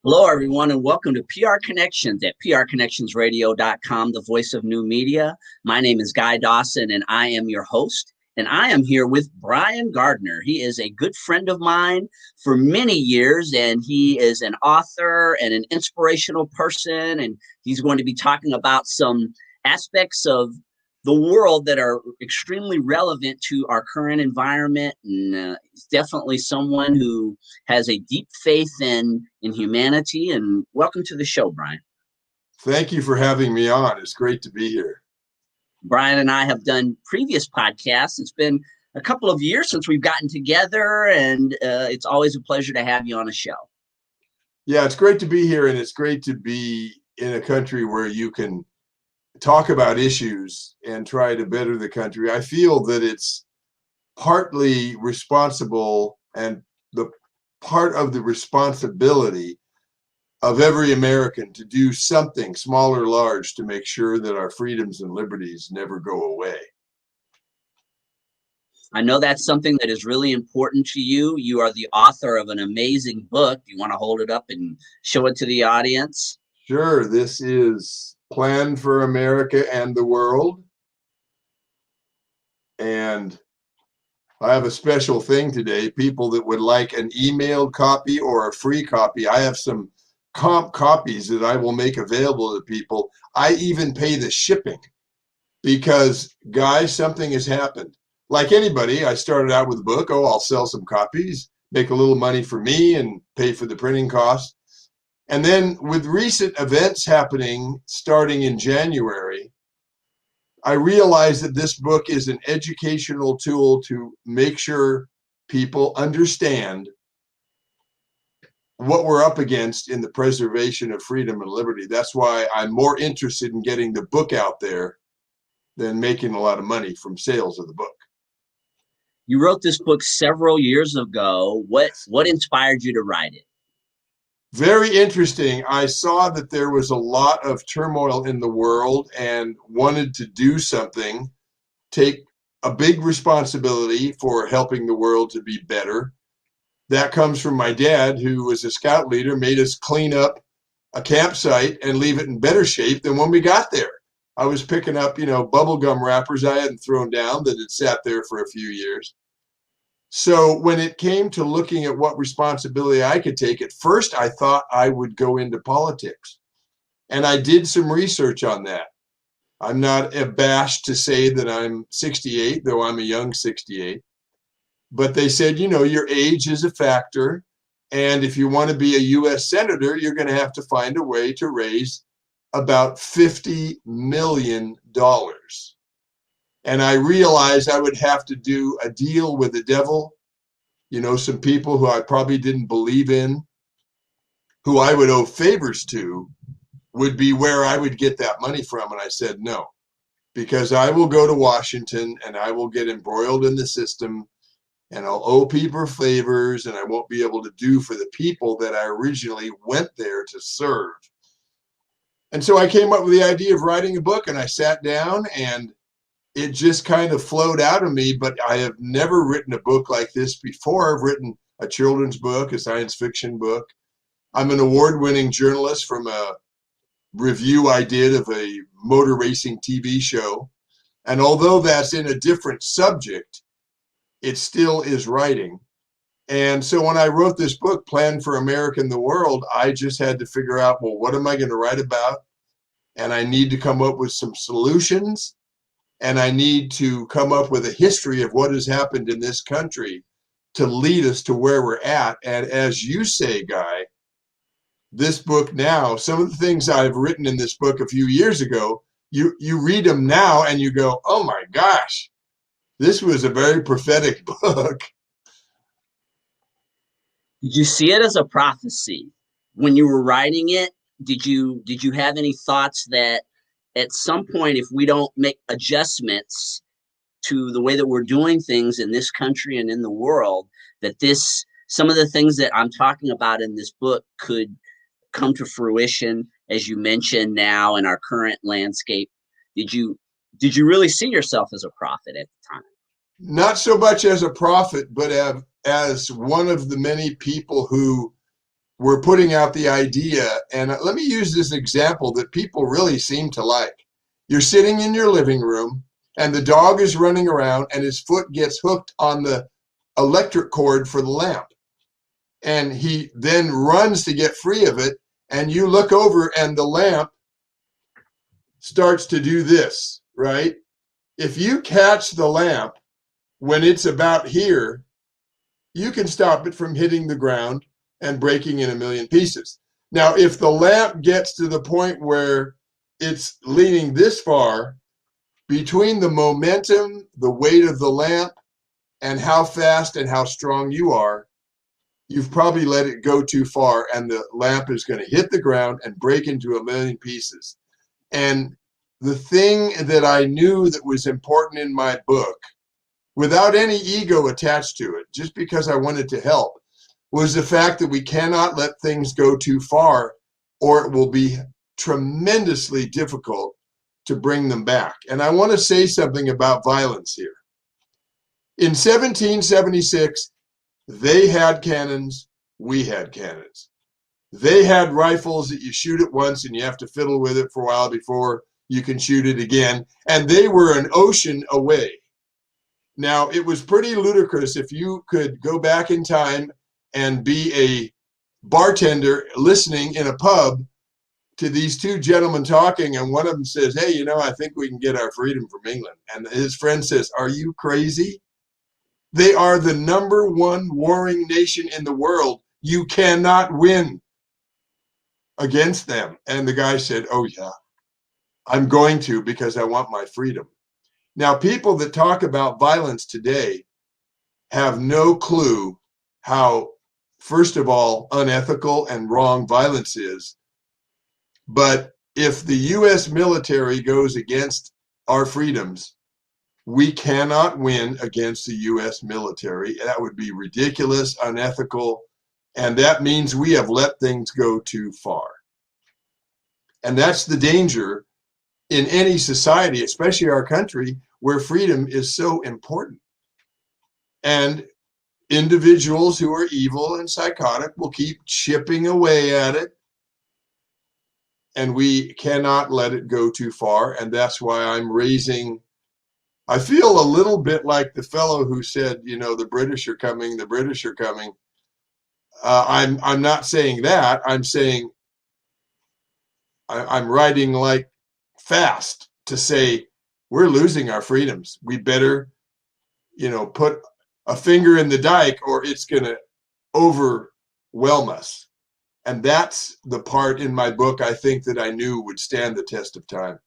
Hello, everyone, and welcome to PR Connections at prconnectionsradio.com, the voice of new media. My name is Guy Dawson, and I am your host. And I am here with Brian Gardner. He is a good friend of mine for many years, and he is an author and an inspirational person. And he's going to be talking about some aspects of the world that are extremely relevant to our current environment. And he's definitely someone who has a deep faith in humanity. And welcome to the show, Brian. Thank you for having me on. It's great to be here. Brian and I have done previous podcasts. It's been a couple of years since we've gotten together, and it's always a pleasure to have you on a show. Yeah, it's great to be here, and it's great to be in a country where you can talk about issues and try to better the country. I feel that it's partly responsible and the part of the responsibility of every American to do something, small or large, to make sure that our freedoms and liberties never go away. I know that's something that is really important to you. You are the author of an amazing book. Do you want to hold it up and show it to the audience? Sure. This is Plan for America and the World. And I have a special thing today. People that would like an emailed copy or a free copy, I have some comp copies that I will make available to people. I even pay the shipping because, guys, something has happened. Like anybody, I started out with a book. Oh, I'll sell some copies, make a little money for me and pay for the printing costs. And then with recent events happening starting in January, I realized that this book is an educational tool to make sure people understand what we're up against in the preservation of freedom and liberty. That's why I'm more interested in getting the book out there than making a lot of money from sales of the book. You wrote this book several years ago. What inspired you to write it? Very interesting. I saw that there was a lot of turmoil in the world and wanted to do something, take a big responsibility for helping the world to be better. That comes from my dad, who was a scout leader, made us clean up a campsite and leave it in better shape than when we got there. I was picking up, bubble gum wrappers I hadn't thrown down that had sat there for a few years. So when it came to looking at what responsibility I could take, at first I thought I would go into politics. And I did some research on that. I'm not abashed to say that I'm 68, though I'm a young 68. But they said, your age is a factor. And if you want to be a U.S. senator, you're going to have to find a way to raise about $50 million. And I realized I would have to do a deal with the devil, some people who I probably didn't believe in, who I would owe favors to, would be where I would get that money from. And I said, no, because I will go to Washington and I will get embroiled in the system and I'll owe people favors and I won't be able to do for the people that I originally went there to serve. And so I came up with the idea of writing a book, and I sat down and it just kind of flowed out of me. But I have never written a book like this before. I've written a children's book, a science fiction book. I'm an award-winning journalist from a review I did of a motor racing TV show. And although that's in a different subject, it still is writing. And so when I wrote this book, Plan for America and the World, I just had to figure out, well, what am I going to write about? And I need to come up with some solutions. And I need to come up with a history of what has happened in this country to lead us to where we're at. And as you say, Guy, this book now, some of the things I've written in this book a few years ago, you read them now and you go, oh my gosh, this was a very prophetic book. Did you see it as a prophecy when you were writing it? Did you have any thoughts that at some point, if we don't make adjustments to the way that we're doing things in this country and in the world, that some of the things that I'm talking about in this book could come to fruition, as you mentioned now in our current landscape? Did you really see yourself as a prophet at the time? Not so much as a prophet, but as one of the many people who were putting out the idea, and let me use this example that people really seem to like. You're sitting in your living room, and the dog is running around, and his foot gets hooked on the electric cord for the lamp. And he then runs to get free of it, and you look over, and the lamp starts to do this, right? If you catch the lamp when it's about here, you can stop it from hitting the ground and breaking in a million pieces. Now, if the lamp gets to the point where it's leaning this far, between the momentum, the weight of the lamp, and how fast and how strong you are, you've probably let it go too far, and the lamp is going to hit the ground and break into a million pieces. And the thing that I knew that was important in my book, without any ego attached to it, just because I wanted to help, was the fact that we cannot let things go too far, or it will be tremendously difficult to bring them back. And I want to say something about violence here. In 1776, they had cannons, we had cannons. They had rifles that you shoot it once and you have to fiddle with it for a while before you can shoot it again. And they were an ocean away. Now, it was pretty ludicrous if you could go back in time and be a bartender listening in a pub to these two gentlemen talking, and one of them says, hey, you know, I think we can get our freedom from England. And his friend says, are you crazy? They are the #1 warring nation in the world. You cannot win against them. And the guy said, oh, yeah, I'm going to, because I want my freedom. Now, people that talk about violence today have no clue how, first of all, unethical and wrong violence is. But if the U.S. military goes against our freedoms, we cannot win against the U.S. military. That would be ridiculous, unethical, and that means we have let things go too far. And that's the danger in any society, especially our country, where freedom is so important. And individuals who are evil and psychotic will keep chipping away at it, and we cannot let it go too far. And that's why I'm raising, I feel a little bit like the fellow who said, you know, the British are coming, the British are coming. I'm not saying that. I'm saying I'm writing like fast to say we're losing our freedoms. We better, you know, put a finger in the dike or it's going to overwhelm us. And that's the part in my book I think that I knew would stand the test of time.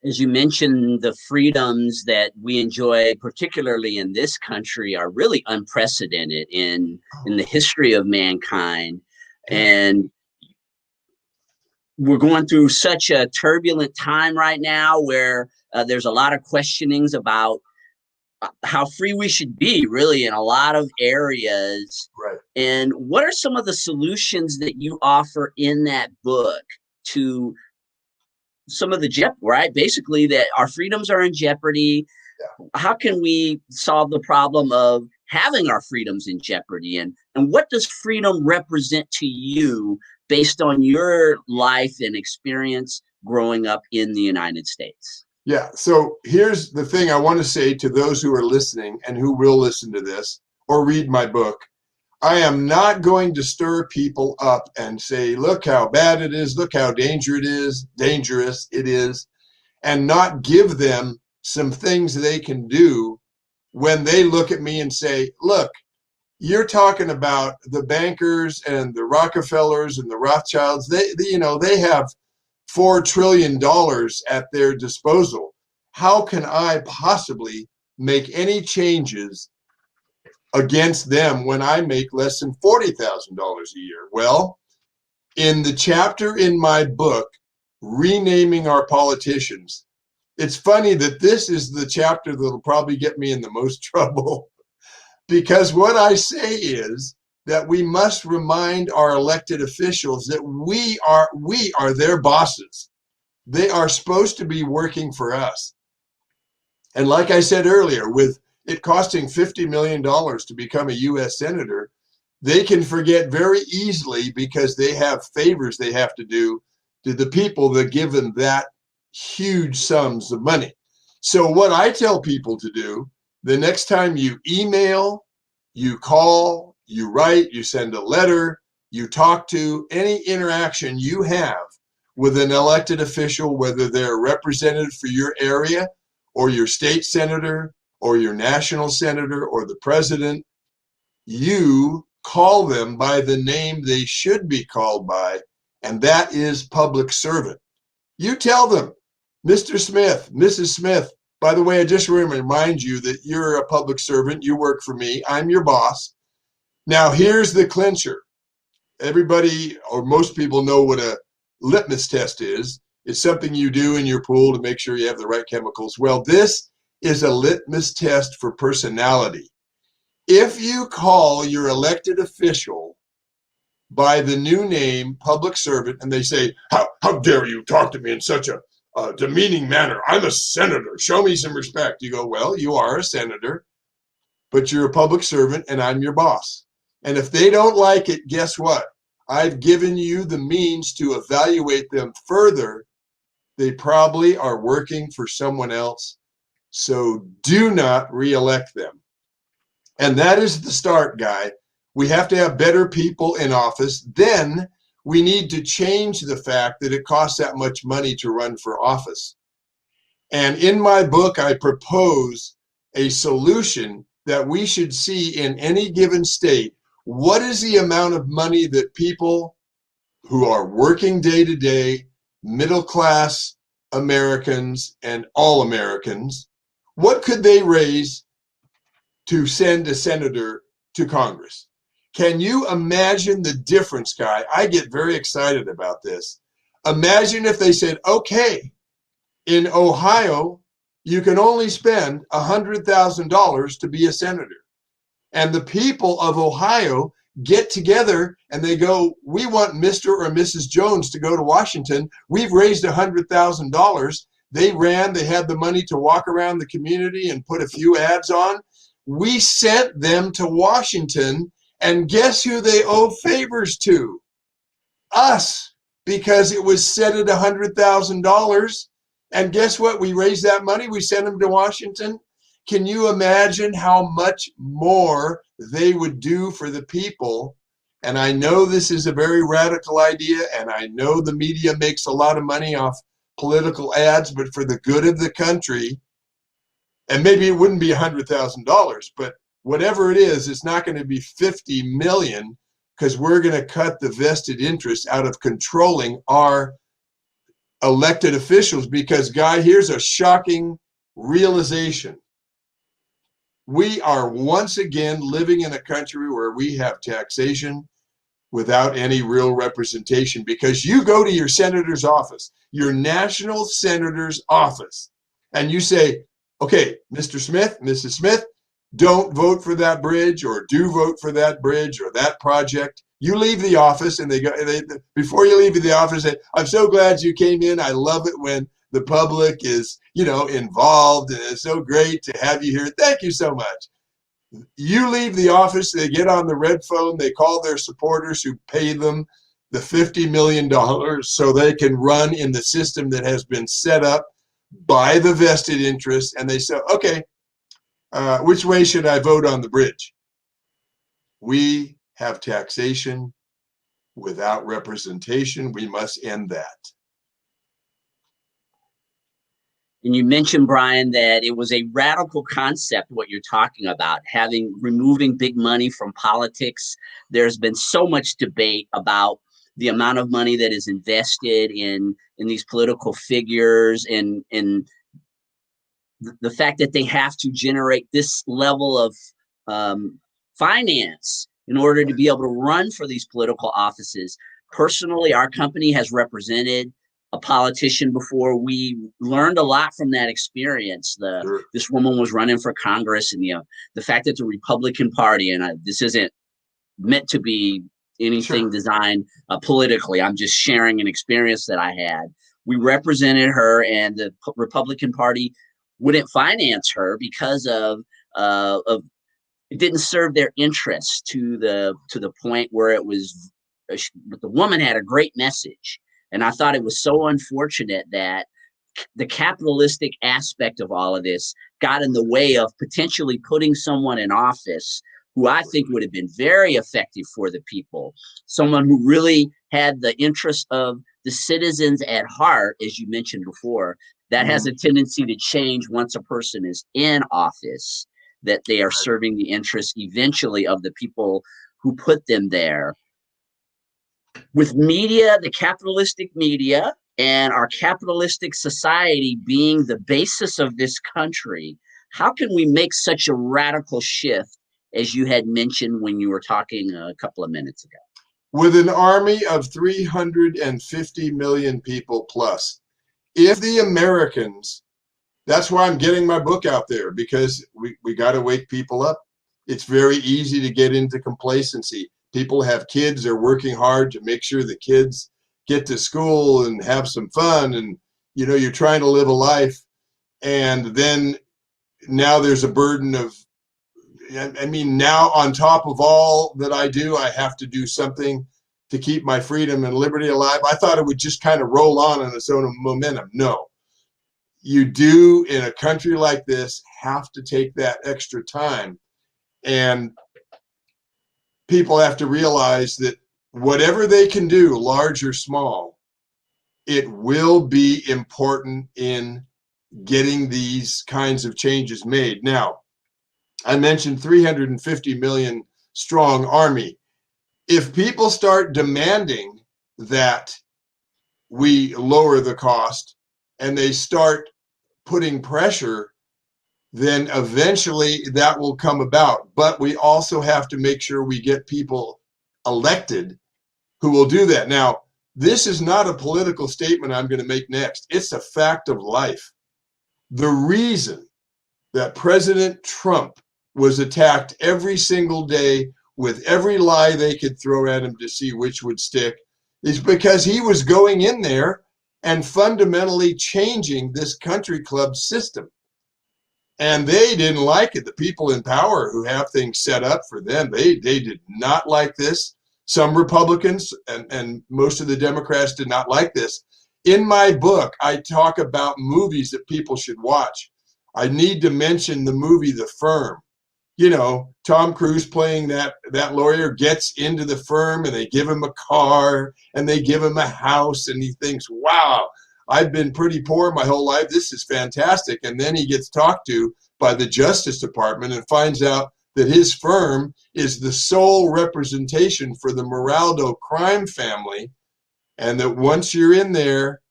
As you mentioned, the freedoms that we enjoy, particularly in this country, are really unprecedented in the history of mankind. And we're going through such a turbulent time right now where there's a lot of questionings about how free we should be, really, in a lot of areas. Right. And what are some of the solutions that you offer in that book to some of the right? Basically, that our freedoms are in jeopardy. Yeah. How can we solve the problem of having our freedoms in jeopardy? And what does freedom represent to you based on your life and experience growing up in the United States? Yeah, so here's the thing I want to say to those who are listening and who will listen to this or read my book. I am not going to stir people up and say, look how bad it is, look how dangerous it is, and not give them some things they can do when they look at me and say, look, you're talking about the bankers and the Rockefellers and the Rothschilds. They have $4 trillion at their disposal. How can I possibly make any changes against them when I make less than $40,000 a year? Well, in the chapter in my book, Renaming Our Politicians, it's funny that this is the chapter that'll probably get me in the most trouble, because what I say is that we must remind our elected officials that we are their bosses. They are supposed to be working for us. And like I said earlier, with it costing $50 million to become a U.S. senator, they can forget very easily because they have favors they have to do to the people that give them that huge sums of money. So what I tell people to do, the next time you email, you call, you write, you send a letter, you talk to, any interaction you have with an elected official, whether they're a representative for your area or your state senator or your national senator or the president, you call them by the name they should be called by, and that is public servant. You tell them, Mr. Smith, Mrs. Smith, by the way, I just want to remind you that you're a public servant. You work for me. I'm your boss. Now, here's the clincher. Everybody or most people know what a litmus test is. It's something you do in your pool to make sure you have the right chemicals. Well, this is a litmus test for personality. If you call your elected official by the new name public servant and they say, how dare you talk to me in such a demeaning manner? I'm a senator. Show me some respect. You go, well, you are a senator, but you're a public servant and I'm your boss. And if they don't like it, guess what? I've given you the means to evaluate them further. They probably are working for someone else. So do not reelect them. And that is the start, Guy. We have to have better people in office. Then we need to change the fact that it costs that much money to run for office. And in my book, I propose a solution that we should see in any given state. What is the amount of money that people who are working day to day, middle class Americans and all Americans, what could they raise to send a senator to Congress? Can you imagine the difference, Guy? I get very excited about this. Imagine if they said, okay, in Ohio, you can only spend $100,000 to be a senator. And the people of Ohio get together and they go, we want Mr. or Mrs. Jones to go to Washington. We've raised $100,000. They ran, they had the money to walk around the community and put a few ads on. We sent them to Washington, and guess who they owe favors to? Us, because it was set at $100,000. And guess what? We raised that money. We sent them to Washington. Can you imagine how much more they would do for the people? And I know this is a very radical idea, and I know the media makes a lot of money off political ads, but for the good of the country, and maybe it wouldn't be $100,000, but whatever it is, it's not going to be 50 million because we're going to cut the vested interest out of controlling our elected officials. Because, Guy, here's a shocking realization. We are once again living in a country where we have taxation without any real representation, because you go to your senator's office, your national senator's office, and you say, okay, Mr. Smith, Mrs. Smith, don't vote for that bridge, or do vote for that bridge or that project. You leave the office and before you leave the office, they, I'm so glad you came in. I love it when the public is, involved, and it's so great to have you here. Thank you so much. You leave the office, they get on the red phone, they call their supporters who pay them the $50 million so they can run in the system that has been set up by the vested interest, and they say, okay, which way should I vote on the bridge? We have taxation without representation. We must end that. And you mentioned, Brian, that it was a radical concept, what you're talking about, removing big money from politics. There's been so much debate about the amount of money that is invested in these political figures, and the fact that they have to generate this level of finance in order to be able to run for these political offices. Personally, our company has represented a politician before. We learned a lot from that experience. Sure. This woman was running for Congress, and the fact that the Republican Party, and this isn't meant to be anything designed politically. I'm just sharing an experience that I had. We represented her, and the Republican Party wouldn't finance her because of it didn't serve their interests to the point where it was. But the woman had a great message, and I thought it was so unfortunate that the capitalistic aspect of all of this got in the way of potentially putting someone in office who I think would have been very effective for the people, someone who really had the interest of the citizens at heart, as you mentioned before. That has a tendency to change once a person is in office, that they are serving the interests eventually of the people who put them there. With media, the capitalistic media, and our capitalistic society being the basis of this country, how can we make such a radical shift, as you had mentioned when you were talking a couple of minutes ago? With an army of 350 million people plus, if the Americans, that's why I'm getting my book out there, because we got to wake people up. It's very easy to get into complacency. People have kids, they're working hard to make sure the kids get to school and have some fun, and you're trying to live a life, and then now there's a burden of, I mean, now on top of all that I do, I have to do something to keep my freedom and liberty alive. I thought it would just kind of roll on its own momentum. No, you do, in a country like this, have to take that extra time, and people have to realize that whatever they can do, large or small, it will be important in getting these kinds of changes made. Now, I mentioned 350 million strong army. If people start demanding that we lower the cost and they start putting pressure, then eventually that will come about. But we also have to make sure we get people elected who will do that. Now, this is not a political statement I'm going to make next. It's a fact of life. The reason that President Trump was attacked every single day with every lie they could throw at him to see which would stick is because he was going in there and fundamentally changing this country club system. And they didn't like it. The people in power who have things set up for them, they did not like this. Some Republicans and most of the Democrats did not like this. In my book, I talk about movies that people should watch. I need to mention the movie The Firm. Tom Cruise playing that lawyer gets into the firm, and they give him a car and they give him a house, and he thinks, wow, I've been pretty poor my whole life. This is fantastic. And then he gets talked to by the Justice Department and finds out that his firm is the sole representation for the Moraldo crime family, and that once you're in there,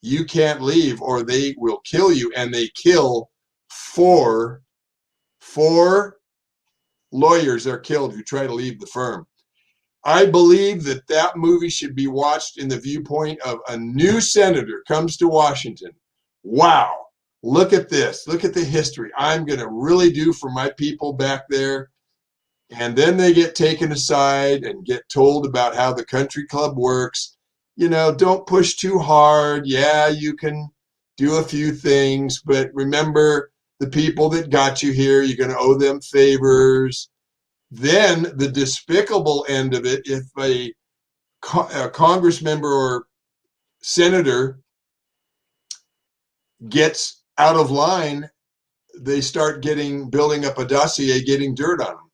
you can't leave or they will kill you. And they kill four lawyers are killed who try to leave the firm. I believe that movie should be watched in the viewpoint of a new senator comes to Washington. Wow, look at this. Look at the history I'm going to really do for my people back there. And then they get taken aside and get told about how the country club works. Don't push too hard. Yeah, you can do a few things, but remember the people that got you here, you're going to owe them favors. Then the despicable end of it, if a Congress member or senator gets out of line, they start building up a dossier, getting dirt on them.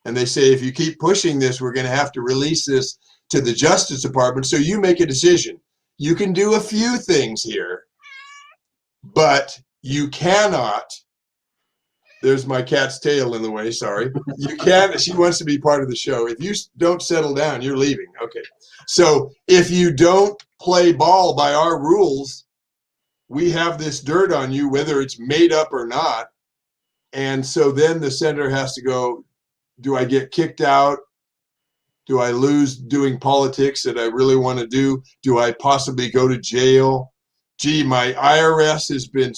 And they say, if you keep pushing this, we're going to have to release this to the Justice Department. So you make a decision. You can do a few things here, but you cannot. There's my cat's tail in the way. Sorry. You can't. She wants to be part of the show. If you don't settle down, you're leaving. Okay. So if you don't play ball by our rules, we have this dirt on you, whether it's made up or not. And so then the senator has to go, do I get kicked out? Do I lose doing politics that I really want to do? Do I possibly go to jail? Gee, my IRS has been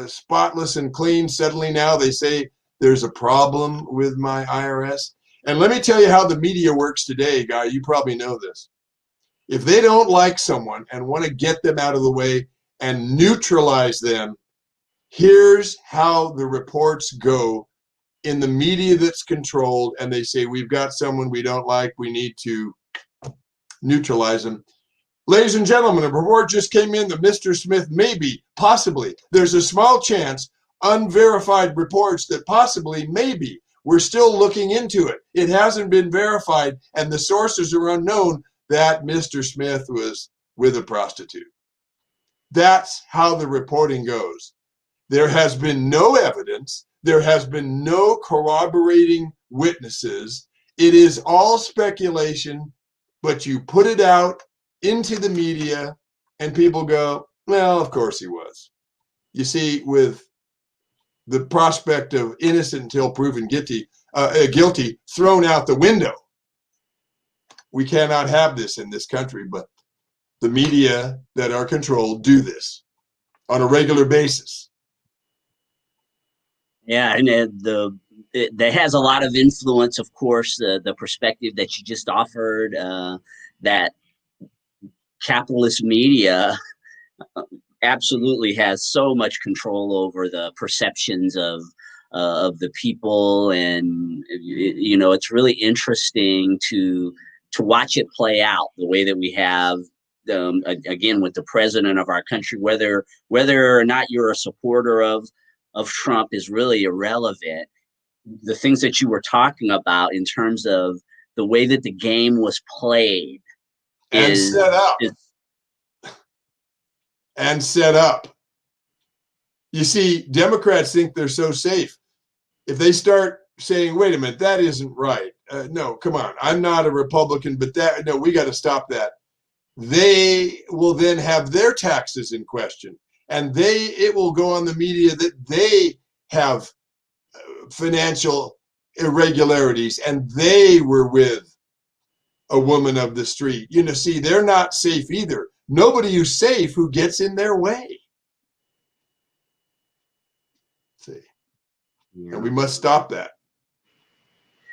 spotless and clean. Suddenly now they say there's a problem with my IRS. And let me tell you how the media works today, Guy. You probably know this. If they don't like someone and want to get them out of the way and neutralize them, here's how the reports go in the media that's controlled, and they say, we've got someone we don't like, we need to neutralize them. Ladies and gentlemen, a report just came in that Mr. Smith maybe, possibly, there's a small chance, unverified reports that possibly, maybe, we're still looking into it. It hasn't been verified, and the sources are unknown, that Mr. Smith was with a prostitute. That's how the reporting goes. There has been no evidence. There has been no corroborating witnesses. It is all speculation, but you put it out into the media and people go, well, of course he was. You see, with the prospect of innocent until proven guilty thrown out the window, we cannot have this in this country, but the media that are controlled do this on a regular basis. Yeah, and that has a lot of influence, of course, the perspective that you just offered, that capitalist media absolutely has so much control over the perceptions of the people, and it's really interesting to watch it play out the way that we have. Again, with the president of our country, whether or not you're a supporter of Trump is really irrelevant. The things that you were talking about in terms of the way that the game was played and set up. You see, Democrats think they're so safe. If they start saying, wait a minute, that isn't right. No, come on. I'm not a Republican, but we got to stop that. They will then have their taxes in question, and it will go on the media that they have financial irregularities and they were with a woman of the street. See, they're not safe either. Nobody who's safe who gets in their way. See, yeah. And we must stop that.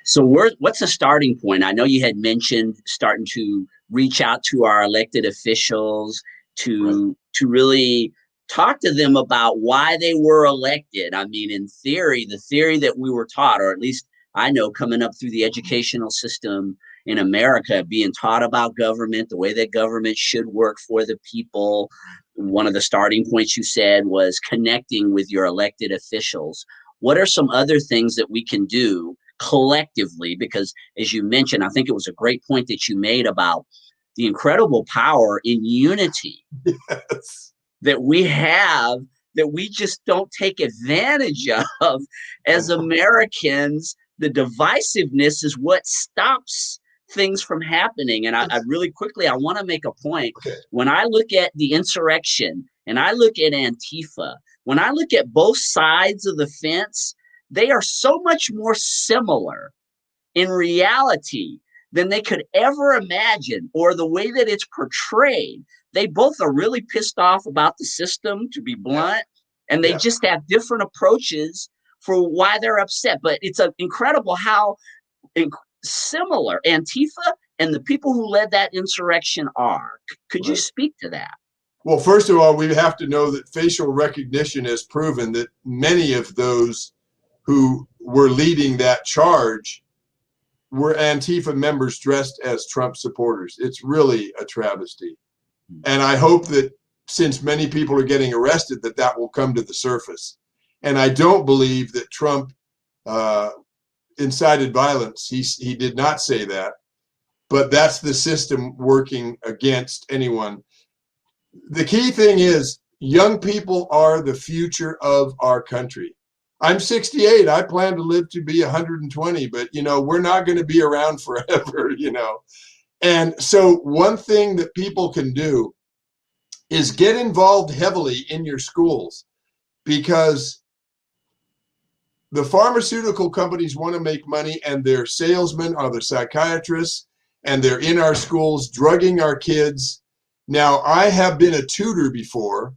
So what's the starting point? I know you had mentioned starting to reach out to our elected officials to really talk to them about why they were elected. I mean, in theory, the theory that we were taught, or at least I know coming up through the educational system in America, being taught about government, the way that government should work for the people. One of the starting points you said was connecting with your elected officials. What are some other things that we can do collectively? Because as you mentioned, I think it was a great point that you made about the incredible power in unity. Yes. That we have, that we just don't take advantage of as Americans. The divisiveness is what stops things from happening. And I really quickly, I want to make a point. Okay. When I look at the insurrection and I look at Antifa, when I look at both sides of the fence, they are so much more similar in reality than they could ever imagine, or the way that it's portrayed. They both are really pissed off about the system, to be blunt, and they just have different approaches for why they're upset. But it's incredible how similar Antifa and the people who led that insurrection are. Could you speak to that? Well, first of all, we have to know that facial recognition has proven that many of those who were leading that charge were Antifa members dressed as Trump supporters. It's really a travesty. And I hope that since many people are getting arrested, that will come to the surface. And I don't believe that Trump incited violence. He did not say that, but that's the system working against anyone. The key thing is young people are the future of our country. I'm 68. I plan to live to be 120, but we're not going to be around forever, And so one thing that people can do is get involved heavily in your schools, because the pharmaceutical companies want to make money, and their salesmen are the psychiatrists, and they're in our schools drugging our kids. Now, I have been a tutor before,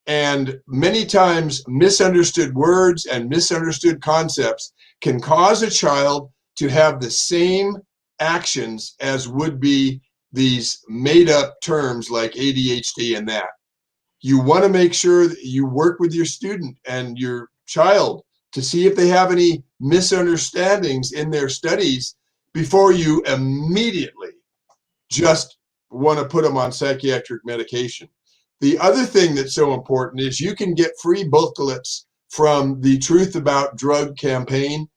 and many times misunderstood words and misunderstood concepts can cause a child to have the same actions as would be these made up terms like ADHD and that. You want to make sure that you work with your student and your child to see if they have any misunderstandings in their studies before you immediately just want to put them on psychiatric medication. The other thing that's so important is you can get free booklets from the Truth About Drug campaign,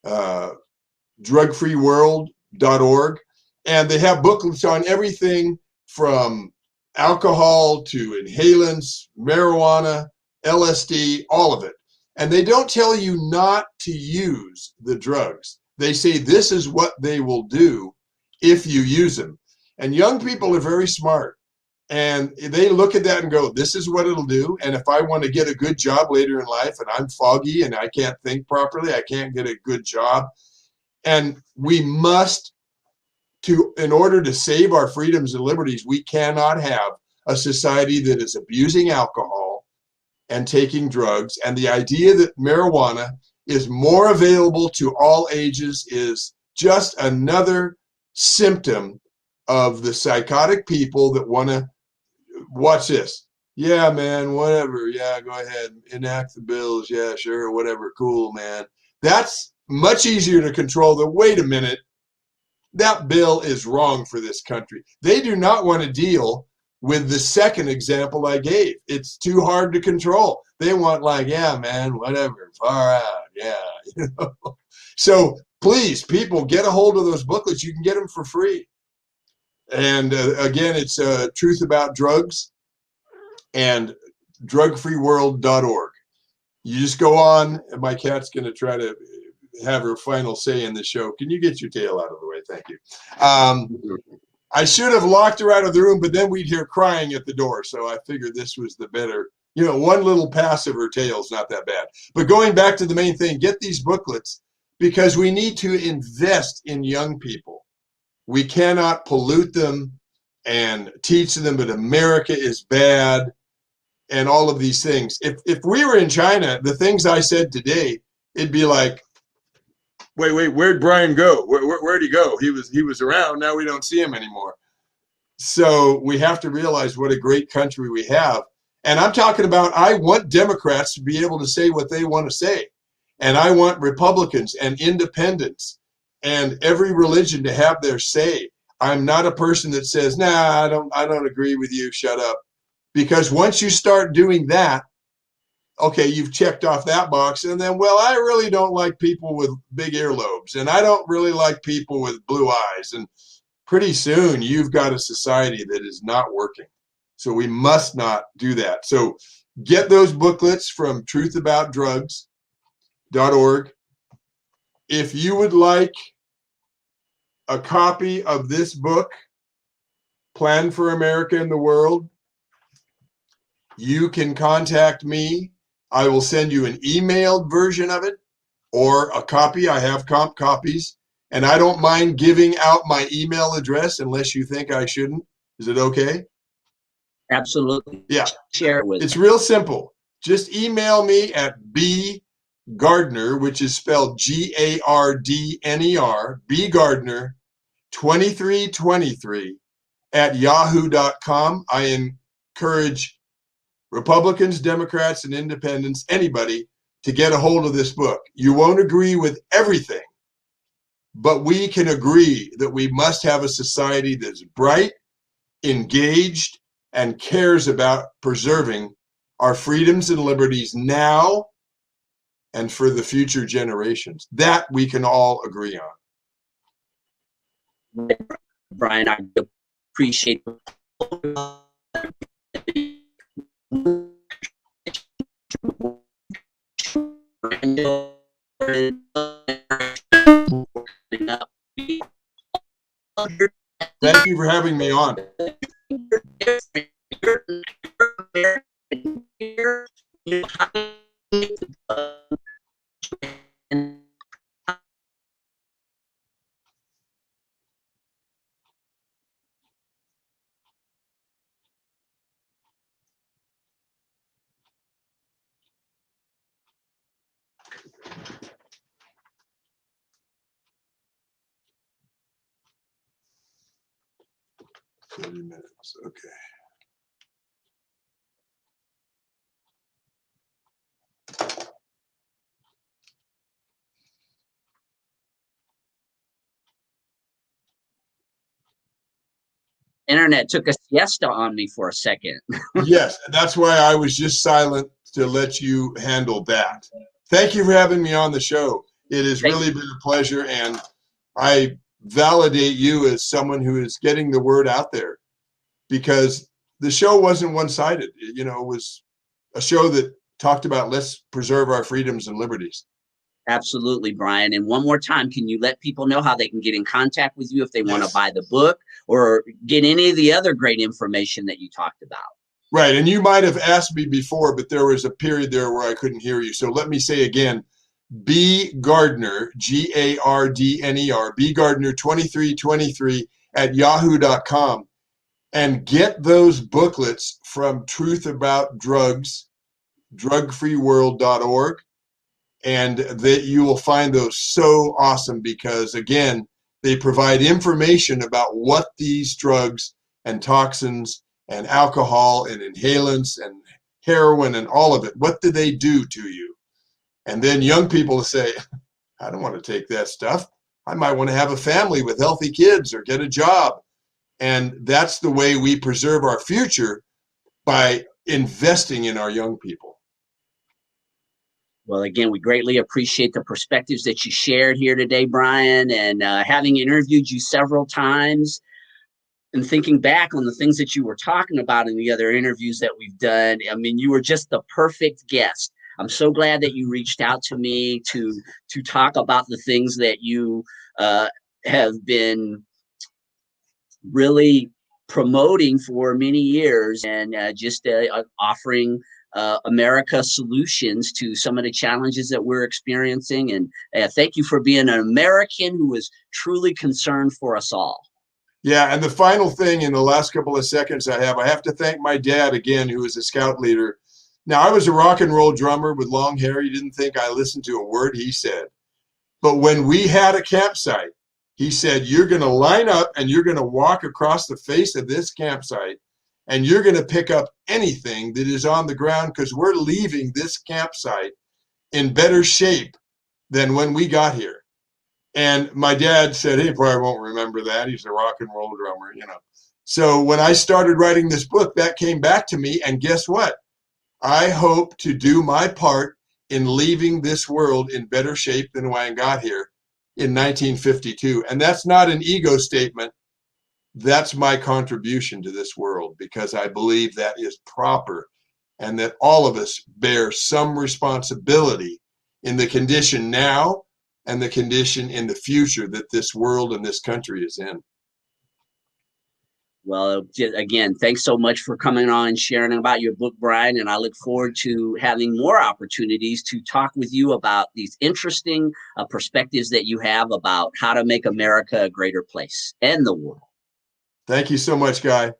drugfreeworld.org, and they have booklets on everything from alcohol to inhalants, marijuana, LSD, all of it. And they don't tell you not to use the drugs. They say this is what they will do if you use them. And young people are very smart. And they look at that and go, this is what it'll do. And if I want to get a good job later in life and I'm foggy and I can't think properly, I can't get a good job. And we must, in order to save our freedoms and liberties, we cannot have a society that is abusing alcohol and taking drugs. And the idea that marijuana is more available to all ages is just another symptom of the psychotic people that want to, watch this. Yeah, man, whatever. Yeah, go ahead. Enact the bills. Yeah, sure, whatever. Cool, man. That's much easier to control than, wait a minute, that bill is wrong for this country. They do not want to deal with the second example I gave. It's too hard to control. They want, like, yeah, man, whatever, far out. Yeah. You know? So please, people, get a hold of those booklets. You can get them for free. And again, it's Truth About Drugs and drugfreeworld.org. You just go on, and my cat's going to try to have her final say in the show. Can you get your tail out of the way? Thank you. I should have locked her out of the room, but then we'd hear crying at the door. So I figured this was the better, one little pass of her tail is not that bad. But going back to the main thing, get these booklets because we need to invest in young people. We cannot pollute them and teach them that America is bad and all of these things. If we were in China, the things I said today, it'd be like, wait, where'd Brian go? Where'd he go? He was around. Now we don't see him anymore. So we have to realize what a great country we have. And I'm talking about, I want Democrats to be able to say what they want to say. And I want Republicans and independents and every religion to have their say. I'm not a person that says, nah, I don't agree with you. Shut up. Because once you start doing that, okay, you've checked off that box. And then, well, I really don't like people with big earlobes. And I don't really like people with blue eyes. And pretty soon you've got a society that is not working. So we must not do that. So get those booklets from truthaboutdrugs.org. If you would like a copy of this book, Plan for America and the World, you can contact me. I will send you an emailed version of it or a copy. I have comp copies, and I don't mind giving out my email address unless you think I shouldn't. Is it okay? Absolutely. Yeah. Share it with It's me. real simple. Just email me at bgardner, which is spelled Gardner, bgardner 2323 at yahoo.com. I encourage Republicans, Democrats, and independents, anybody, to get a hold of this book. You won't agree with everything, but we can agree that we must have a society that's bright, engaged, and cares about preserving our freedoms and liberties now and for the future generations. That we can all agree on. Brian, I appreciate Thank you for having me on. Minutes. Okay. internet took a siesta on me for a second. Yes, that's why I was just silent to let you handle that. Thank you for having me on the show. It has Thank really been a pleasure, and I validate you as someone who is getting the word out there, because the show wasn't one-sided. You know, it was a show that talked about let's preserve our freedoms and liberties. Absolutely, Brian. And one more time, can you let people know how they can get in contact with you if they want to Yes. buy the book or get any of the other great information that you talked about? Right, and you might have asked me before, but there was a period there where I couldn't hear you. So let me say again, B Gardner, Gardner, B Gardner 2323 at yahoo.com, and get those booklets from Truth About Drugs, drugfreeworld.org, and that you will find those so awesome because, again, they provide information about what these drugs and toxins and alcohol and inhalants and heroin and all of it, what do they do to you? And then young people say, I don't want to take that stuff. I might want to have a family with healthy kids or get a job. And that's the way we preserve our future, by investing in our young people. Well, again, we greatly appreciate the perspectives that you shared here today, Brian, and having interviewed you several times and thinking back on the things that you were talking about in the other interviews that we've done. I mean, you were just the perfect guest. I'm so glad that you reached out to me to talk about the things that you have been really promoting for many years, and just offering America solutions to some of the challenges that we're experiencing. And thank you for being an American who is truly concerned for us all. Yeah, and the final thing in the last couple of seconds I have to thank my dad again, who was a scout leader. Now, I was a rock and roll drummer with long hair. He didn't think I listened to a word he said. But when we had a campsite, he said, you're going to line up and you're going to walk across the face of this campsite and you're going to pick up anything that is on the ground, because we're leaving this campsite in better shape than when we got here. And my dad said, he probably won't remember that. He's a rock and roll drummer, you know. So when I started writing this book, that came back to me. And guess what? I hope to do my part in leaving this world in better shape than when I got here in 1952. And that's not an ego statement. That's my contribution to this world, because I believe that is proper and that all of us bear some responsibility in the condition now and the condition in the future that this world and this country is in. Well, again, thanks so much for coming on and sharing about your book, Brian. And I look forward to having more opportunities to talk with you about these interesting perspectives that you have about how to make America a greater place and the world. Thank you so much, Guy.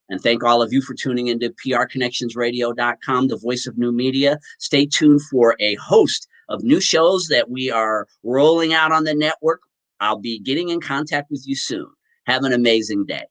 And thank all of you for tuning into PRConnectionsRadio.com, the voice of new media. Stay tuned for a host of new shows that we are rolling out on the network. I'll be getting in contact with you soon. Have an amazing day.